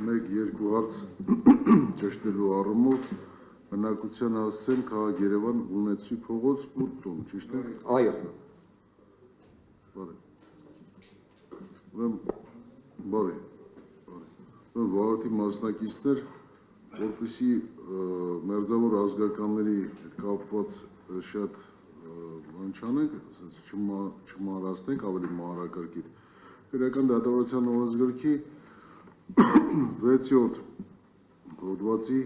Մեկ-երկու հարց ճշտելու առումով բնակության հասցեն քաղաք Երևան ունեցի փողոց ու տուն, ճիշտ է։ Այո։ Բարի։ Վարորդի մասնակիցներ, որպեսզի մերձավոր ազգականների հետ կապված շատ բան չանենք, չմանրացնենք ավելի մանրակարգիտ։ Պետական դատավարության օրենսգրքի 6-րդ հոդվածի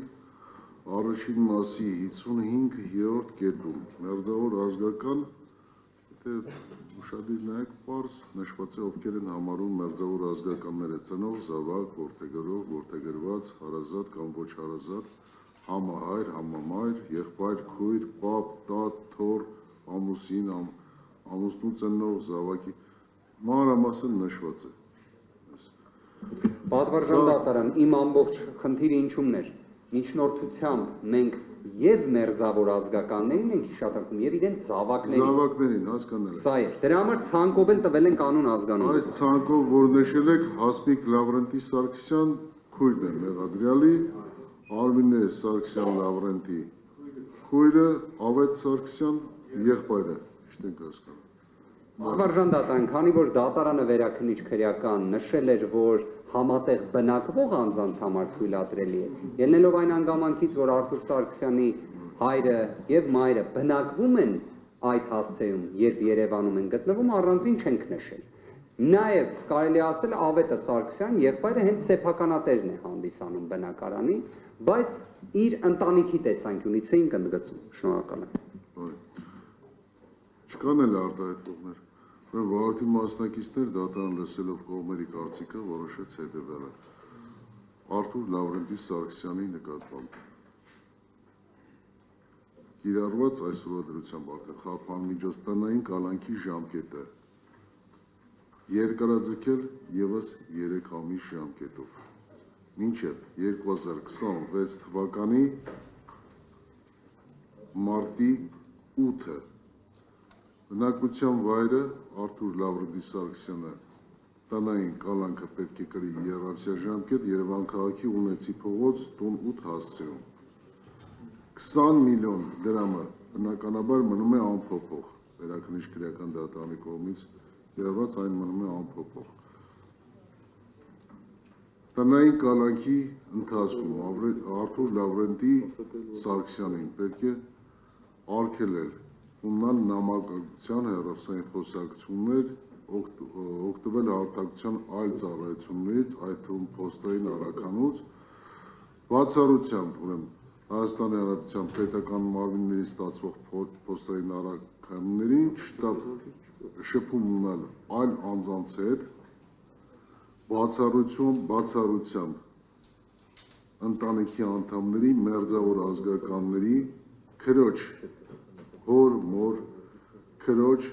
առաջին մասի 55-րդ կետում մերձավոր ազգական, եթե ուշադիր նայեք պարզ, նշված է ովքեր են համարում մերձավոր ազգականները ծնող, զավակ, որդեգրող, որդեգրված, հարազատ կամ ոչ հարազատ, համահայր, համամայր, եղբայր, քույր, պապ, տատ, թոռ, ամուսին, ամուսնու ծնող, զավակի մանրամասն նշված է։ Պատվարժան դատարան, իմ ամբողջ խնդիրը ինչումն էր, միջնորդությամբ մենք եւ մերձավոր ազգականներին ենք հիշատակում եւ իրենց զավակներին։ Զավակներին, հասկանալի։ Սա է։ Դրա համար ցանկով են տվել են կանոն ազգանուն։ Այս ցանկով, որ նշել եք, Հասմիկ Լավրենտի Սարգսյան քույրն է Մեղադրյալի, Արմինե Սարգսյան Լավրենտի քույրը, Ավետ Սարգսյան եղբայրը, ճիշտ ենք հասկանում։ Պատվարժան դատարան, քանի որ դատարանը վերաքննիչ քրեական նշել էր, որ համատեղ բնակվող անձանց համար թույլատրելի է, ելնելով այն հանգամանքից, որ Արթուր Սարգսյանի հայրը եւ մայրը բնակվում են այդ հասցեում, երբ Երևանում են գտնվում, առանձին չենք նշել։ Նաեւ կարելի ասել Ավետը Սարգսյան եղբայրը հենց սեփականատերն է հանդիսանում բնակարանի, բայց իր ընտանիքի տեսանկյունից էին ընդգծում։ Շնորհակալ եմ։ Չկան էլ արտահայտողներ։ Վարորդի մասնակիցներ դատարան լսելով կողմերի կարծիքը որոշեց հետևելը։ Արթուր Լավրենտի Սարգսյանի նկատմամբ կիրառված այսօրվա դրությամբ արդեն խափան միջոցտնային կալանքի ժամկետը երկարաձգել եւս 3 ամիս ժամկետով մինչև 2026 թվականի մարտի 8-ը բնակության վայրը Արթուր Լավրենտի Սարգսյանը տնային կալանքը պետք է կրի եռամսյա ժամկետ Երևան քաղաքի ունեցի փողոց տուն 8 հասցեում 20 միլիոն դրամը բնականաբար մնում է անփոփոխ վերաքննիչ քրեական դատարանի կողմից կիրառված այն մնում է անփոփոխ տնային կալանքի ընթացքում Արթուր Լավրենտի Սարգսյանին պետք է արգելել ունենալ նամակագրության հեռախոսային խոսակցություններ, օգտվել հարթակցության այլ ծառայություններից, այդ թվում փոստային առաքանուց, բացառությամբ ուրեմն Հայաստանի Հանրապետության պետական մարմիններից ստացվող փոստային առաքանություններին շփում ունենալ այլ անձանց հետ, բացառությամբ ընտանիքի անդամների, մերձավոր ազգականների, քրոջ հոր, մոր, քրոջ,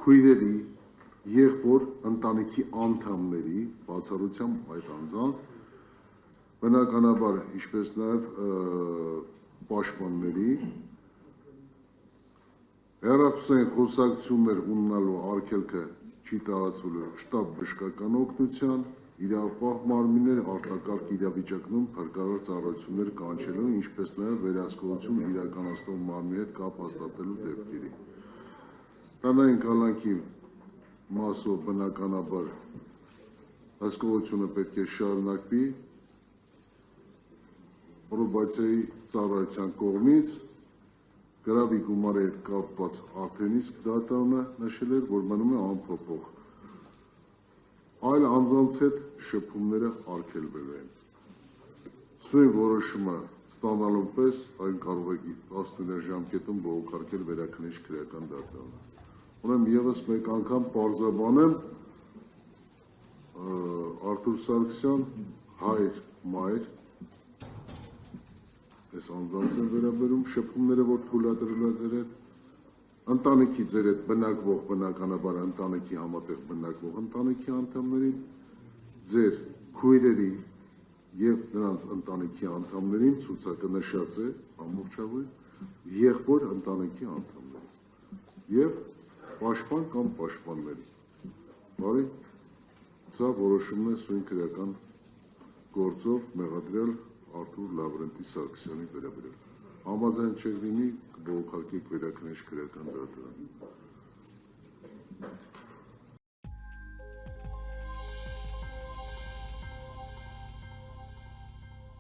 քույրերի, եղբոր ընտանիքի անդամների, բացառությամբ այդ անձանց, բնականաբար, ինչպես նաև պաշտպանների, հեռախոսային խոսակցություններ ունենալու արգելքը չի տարածվելու շտապ բժշկական օգնության, իրավապահ մարմիններ արտակարգ իրավիճակում փրկարար ծառայություններ կանչելու, ինչպես նաև վերահսկողություն իրականացնող մարմինի հետ կապ հաստատելու դեպքերի։ Տնային կալանքի մասով բնականաբար հսկողությունը պետք է շարունակվի պրոբացիայի ծառայության կողմից գրավի գումարի հետ կապված արդեն իսկ դատարանը նշել էր, որ մնում է անփոփոխ։ Այլ անձանց հետ շփումները արգելվելու են։ Սույն որոշումը ստանալու պես այն կարող է 19 ժամկետում բողոքարկել վերաքննիչ քրեական դատարանը։ Ուրեմն եւս մեկ անգամ պարզաբանեմ Արթուր Սարգսյան հայր, մայր այս անձանց են վերաբերում շփումները, որ թույլատրել է ձեր հետ, ընտանիքի ձեր հետ բնակվող բնականաբար ընտանիքի համատեղ բնակվող ընտանիքի անդամներին, ձեր քույրերի եւ նրանց ընտանիքի անդամներին ցուցակը նշած է ամբողջովին եղբոր ընտանիքի անդամներին եւ պաշտպան կամ պաշտպանների։ Բարի, սա որոշումն է սույն քրեական գործով մեղադրյալ Արթուր Լավրենտի Սարգսյանի վերաբերյալ։ Համաձայն չեղնի կբողոքարկեք վերաքննիչ քրեական դատարան։